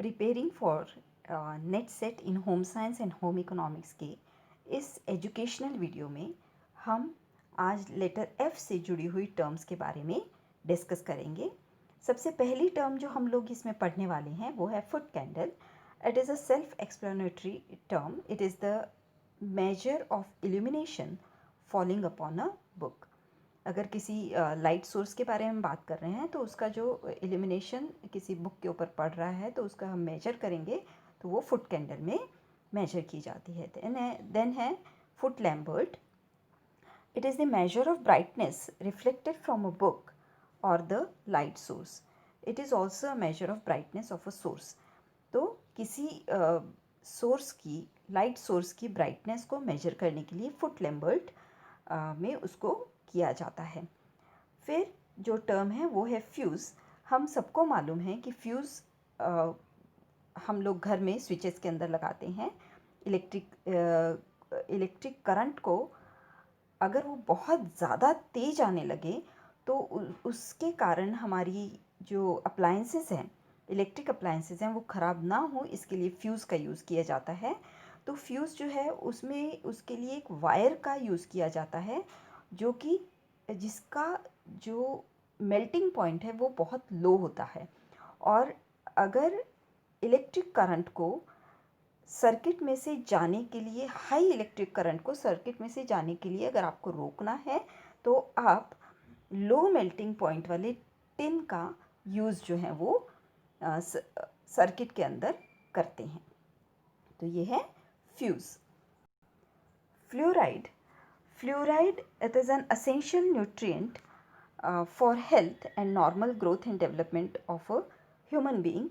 Preparing for net set in home science and home economics के इस educational video में हम आज लेटर एफ से जुड़ी हुई टर्म्स के बारे में डिस्कस करेंगे। सबसे पहली टर्म जो हम लोग इसमें पढ़ने वाले हैं वो है foot candle. It is a self explanatory term. It is the measure of illumination falling upon a book. अगर किसी लाइट सोर्स के बारे में बात कर रहे हैं तो उसका जो इल्यूमिनेशन किसी बुक के ऊपर पड़ रहा है तो उसका हम मेजर करेंगे तो वो फुट कैंडल में मेजर की जाती है। देन है foot lambert. It is the measure of brightness reflected from a book और the light source. It is also a measure of brightness of a source. तो किसी सोर्स की लाइट सोर्स की ब्राइटनेस को मेजर करने के लिए फुट लैम्बर्ट में उसको किया जाता है। फिर जो टर्म है वो है फ्यूज़। हम सबको मालूम है कि फ्यूज़ हम लोग घर में स्विचेस के अंदर लगाते हैं। इलेक्ट्रिक करंट को अगर वो बहुत ज़्यादा तेज आने लगे तो उसके कारण हमारी जो अप्लायंसेस हैं, इलेक्ट्रिक अप्लायंसेस हैं, वो ख़राब ना हो, इसके लिए फ्यूज़ का यूज़ किया जाता है। तो फ्यूज़ जो है उसमें उसके लिए एक वायर का यूज़ किया जाता है जो कि जिसका जो मेल्टिंग पॉइंट है वो बहुत लो होता है। और अगर इलेक्ट्रिक करंट को सर्किट में से जाने के लिए, हाई इलेक्ट्रिक करंट को सर्किट में से जाने के लिए अगर आपको रोकना है तो आप लो मेल्टिंग पॉइंट वाले टिन का यूज़ जो है वो सर्किट के अंदर करते हैं। तो ये है fuse. Fluoride. Fluoride, it is an essential nutrient for health and normal growth and development of a human being.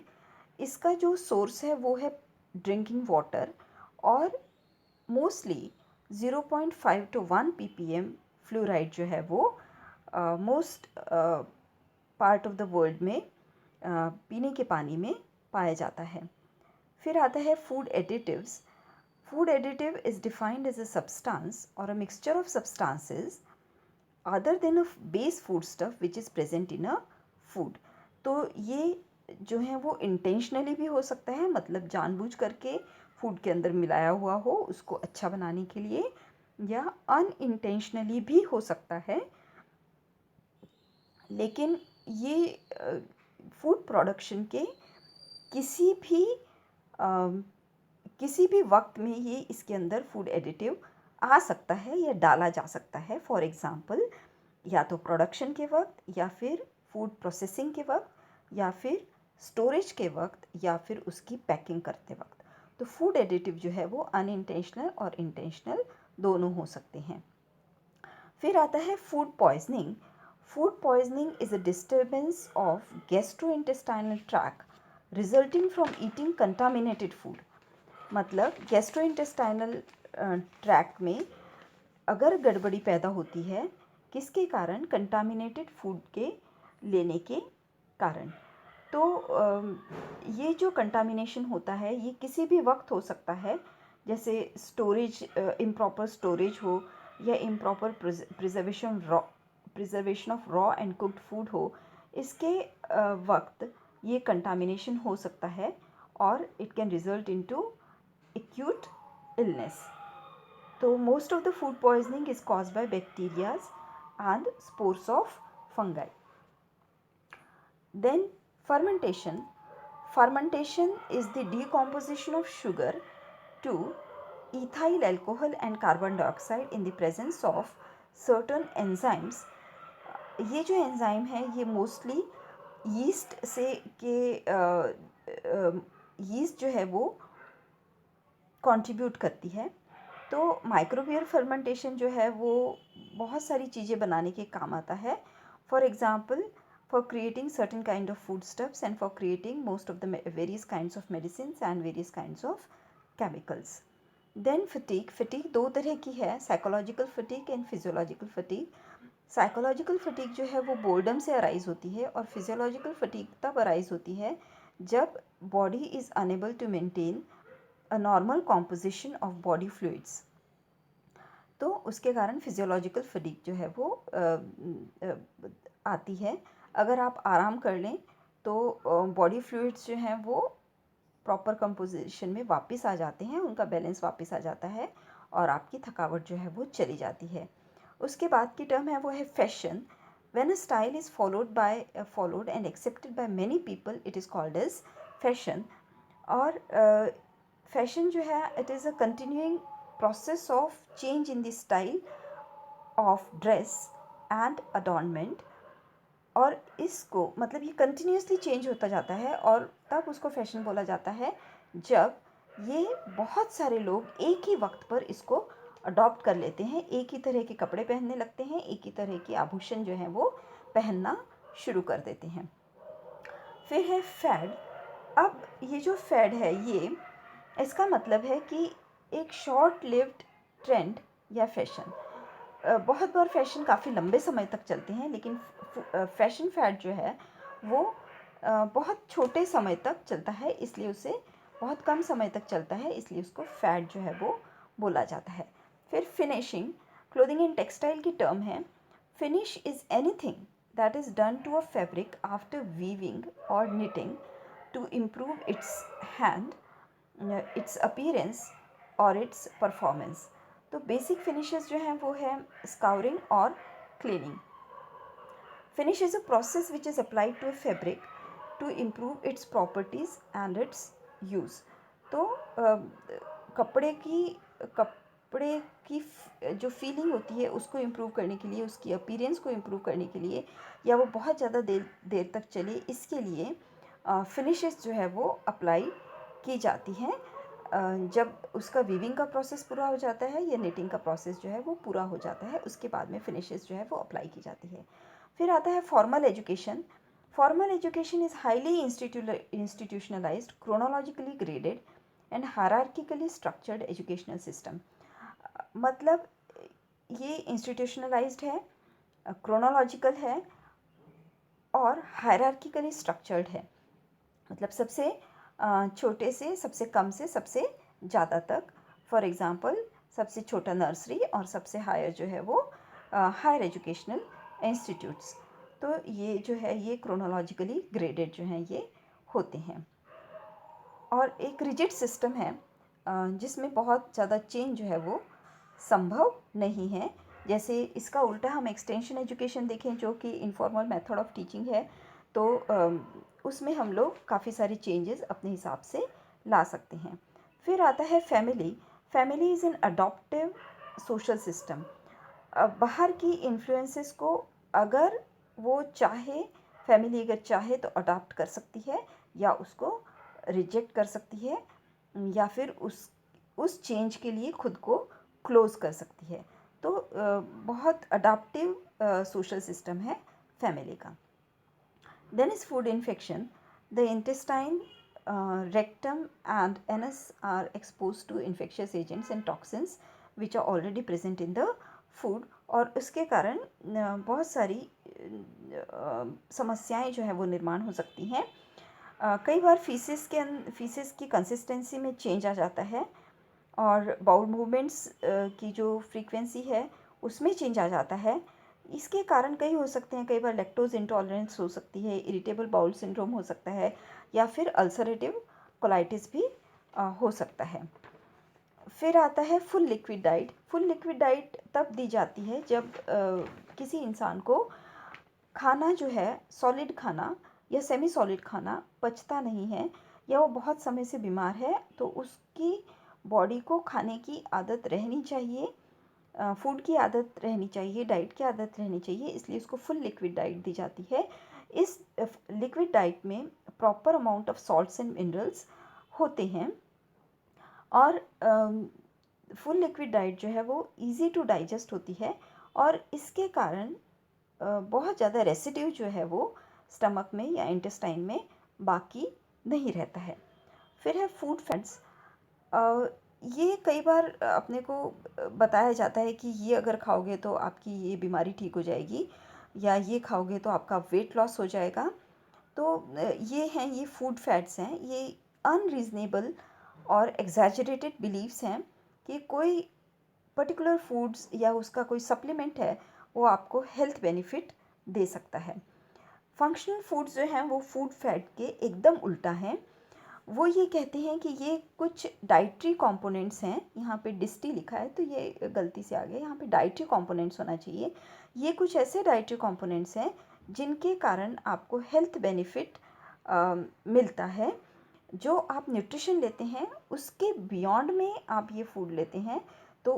इसका जो सोर्स है वो है ड्रिंकिंग वाटर और मोस्टली 0.5 to 1 ppm फ्लोराइड जो है वो most part of the world में पीने के पानी में पाया जाता है। फिर आता है food additives. Food additive is defined as a substance or a mixture of substances other than a base foodstuff which is present in a food. तो ये जो है वो इंटेंशनली भी हो सकता है, मतलब जानबूझ करके फूड के अंदर मिलाया हुआ हो उसको अच्छा बनाने के लिए, या अनइंटेंशनली भी हो सकता है। लेकिन ये फूड प्रोडक्शन के किसी भी किसी भी वक्त में ये इसके अंदर फूड एडिटिव आ सकता है या डाला जा सकता है। फॉर एग्ज़ाम्पल, या तो प्रोडक्शन के वक्त, या फिर फूड प्रोसेसिंग के वक्त, या फिर स्टोरेज के वक्त, या फिर उसकी पैकिंग करते वक्त। तो फूड एडिटिव जो है वो अनइंटेंशनल और इंटेंशनल दोनों हो सकते हैं। फिर आता है food poisoning. Food poisoning is a disturbance of gastrointestinal tract resulting from eating contaminated food. मतलब गैस्ट्रोइंटेस्टाइनल ट्रैक में अगर गड़बड़ी पैदा होती है, किसके कारण? कंटामिनेटेड फूड के लेने के कारण। तो ये जो कंटामिनेशन होता है ये किसी भी वक्त हो सकता है, जैसे स्टोरेज, इम्प्रॉपर स्टोरेज हो, या improper preservation of raw and cooked food हो। इसके वक्त ये कंटामिनेशन हो सकता है और it can result into acute illness. So most of the food poisoning is caused by bacteria and spores of fungi. Then fermentation. Fermentation is the decomposition of sugar to ethyl alcohol and carbon dioxide in the presence of certain enzymes. ये जो enzyme है ये mostly yeast से के yeast जो है वो contribute करती है। तो माइक्रोबियल फर्मेंटेशन जो है वो बहुत सारी चीज़ें बनाने के काम आता है। For example, for creating certain kind of food stuffs and for creating most of the various kinds of medicine and various kinds of chemicals. Then fatigue. Fatigue दो तरह की है, psychological fatigue and physiological fatigue. Psychological fatigue जो है वो boredom से arise होती है, और फिजियोलॉजिकल फटीग तब अराइज होती है जब body is unable to maintain a normal composition of body fluids. तो उसके कारण फिजियोलॉजिकल फटीग जो है वो आती है। अगर आप आराम कर लें तो बॉडी फ्लूइड्स जो हैं वो प्रॉपर कंपोजिशन में वापस आ जाते हैं, उनका बैलेंस वापस आ जाता है और आपकी थकावट जो है वो चली जाती है। उसके बाद की टर्म है वो है fashion. When a style is followed and accepted by many people it is called as fashion. और फैशन जो है it is a continuing process of change in the style of dress and adornment. और इसको मतलब ये continuously change होता जाता है और तब उसको फैशन बोला जाता है जब ये बहुत सारे लोग एक ही वक्त पर इसको अडॉप्ट कर लेते हैं, एक ही तरह के कपड़े पहनने लगते हैं, एक ही तरह के आभूषण जो हैं वो पहनना शुरू कर देते हैं। फिर है फैड। अब ये जो फैड है ये इसका मतलब है कि एक शॉर्ट लिव्ड ट्रेंड या फैशन। बहुत बार फैशन काफ़ी लंबे समय तक चलते हैं, लेकिन फैशन फैड जो है वो बहुत छोटे समय तक चलता है, इसलिए उसे बहुत कम समय तक चलता है, इसलिए उसको फैड जो है वो बोला जाता है। फिर फिनिशिंग, क्लोथिंग एंड टेक्सटाइल की टर्म है। Finish is anything that is done to a fabric after weaving और knitting to improve its hand, its appearance और इट्स परफॉर्मेंस। तो बेसिक फिनिशेस जो हैं वो है स्काउरिंग और cleaning. Finish is a process which is applied to a fabric to improve its properties and its use. तो कपड़े की जो फीलिंग होती है उसको इम्प्रूव करने के लिए, उसकी अपीयरेंस को इम्प्रूव करने के लिए, या वो बहुत ज़्यादा देर तक चले, इसके लिए फिनिशेस जो है वो अप्लाई की जाती हैं जब उसका वीविंग का प्रोसेस पूरा हो जाता है या निटिंग का प्रोसेस जो है वो पूरा हो जाता है, उसके बाद में फिनिशेस जो है वो अप्लाई की जाती है। फिर आता है formal education. Formal education is highly institutionalised, chronologically graded and hierarchically structured educational system. मतलब ये इंस्टीट्यूशनलाइज्ड है, क्रोनोलॉजिकल है और हायरार्किकली स्ट्रक्चर्ड है। मतलब सबसे छोटे से सबसे कम से सबसे ज़्यादा तक। फॉर एग्ज़ाम्पल सबसे छोटा नर्सरी और सबसे हायर जो है वो हायर एजुकेशनल इंस्टीट्यूट्स। तो ये जो है ये क्रोनोलॉजिकली ग्रेडेड जो हैं ये होते हैं। और एक रिजिड सिस्टम है जिसमें बहुत ज़्यादा चेंज जो है वो संभव नहीं है। जैसे इसका उल्टा हम एक्सटेंशन एजुकेशन देखें जो कि इनफॉर्मल मेथड ऑफ टीचिंग है, तो उसमें हम लोग काफ़ी सारे चेंजेस अपने हिसाब से ला सकते हैं। फिर आता है family. Family is an adoptive social system. बाहर की इन्फ्लुएंसेस को अगर वो चाहे, फैमिली अगर चाहे तो अडॉप्ट कर सकती है या उसको रिजेक्ट कर सकती है, या फिर उस चेंज के लिए खुद को क्लोज कर सकती है। तो बहुत अडाप्टिव सोशल सिस्टम है फैमिली का। Then is food infection. The intestine, rectum and anus are exposed to infectious agents and toxins which are already present in the food। और उसके कारण बहुत सारी समस्याएं जो है वो निर्माण हो सकती हैं। कई बार फीसिस की कंसिस्टेंसी में चेंज आ जाता है और बाउल मूवमेंट्स की जो फ्रीक्वेंसी है उसमें चेंज आ जाता है। इसके कारण कई हो सकते हैं, कई बार लैक्टोज इंटॉलरेंस हो सकती है, इरिटेबल बाउल सिंड्रोम हो सकता है, या फिर अल्सरेटिव कोलाइटिस भी हो सकता है। फिर आता है full liquid diet. Full liquid diet तब दी जाती है जब किसी इंसान को खाना जो है सॉलिड खाना या सेमी सॉलिड खाना पचता नहीं है, या वो बहुत समय से बीमार है, तो उसकी बॉडी को खाने की आदत रहनी चाहिए, फूड की आदत रहनी चाहिए, डाइट की आदत रहनी चाहिए, इसलिए उसको फुल लिक्विड डाइट दी जाती है। इस लिक्विड डाइट में proper amount of salts and minerals होते हैं और फुल लिक्विड डाइट जो है वो इजी टू डाइजेस्ट होती है और इसके कारण बहुत ज़्यादा रेसिड्यू जो है वो स्टमक में या इंटेस्टाइन में बाकी नहीं रहता है। फिर है फूड फैट्स। ये कई बार अपने को बताया जाता है कि ये अगर खाओगे तो आपकी ये बीमारी ठीक हो जाएगी, या ये खाओगे तो आपका वेट लॉस हो जाएगा। तो ये हैं, ये फूड फैट्स हैं, ये अनरीज़नेबल और एग्जैजरेटेड बिलीव्स हैं कि कोई पर्टिकुलर फूड्स या उसका कोई सप्लीमेंट है वो आपको हेल्थ बेनिफिट दे सकता है। फंक्शनल फूड्स जो हैं वो फूड फैट के एकदम उल्टा हैं। वो ये कहते हैं कि ये कुछ डाइटरी कंपोनेंट्स हैं, यहाँ पे डिस्टी लिखा है तो ये गलती से आ गया, यहाँ पे डाइटरी कंपोनेंट्स होना चाहिए। ये कुछ ऐसे डाइटरी कंपोनेंट्स हैं जिनके कारण आपको हेल्थ बेनिफिट मिलता है। जो आप न्यूट्रिशन लेते हैं उसके बियॉन्ड में आप ये फूड लेते हैं तो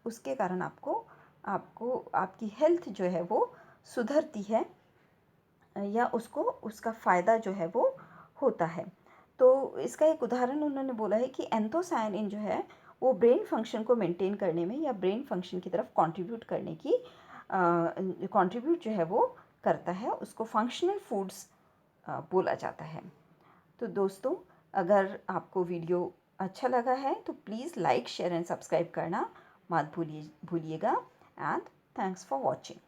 उसके कारण आपको आपको आपकी हेल्थ जो है वो सुधरती है, या उसका फ़ायदा जो है वो होता है। तो इसका एक उदाहरण उन्होंने बोला है कि एंथोसायनिन जो है वो ब्रेन फंक्शन को मेंटेन करने में या ब्रेन फंक्शन की तरफ कंट्रीब्यूट करने की कंट्रीब्यूट जो है वो करता है, उसको फंक्शनल फूड्स बोला जाता है। तो दोस्तों, अगर आपको वीडियो अच्छा लगा है तो please like share and subscribe करना मत भूलिएगा। And thanks for watching.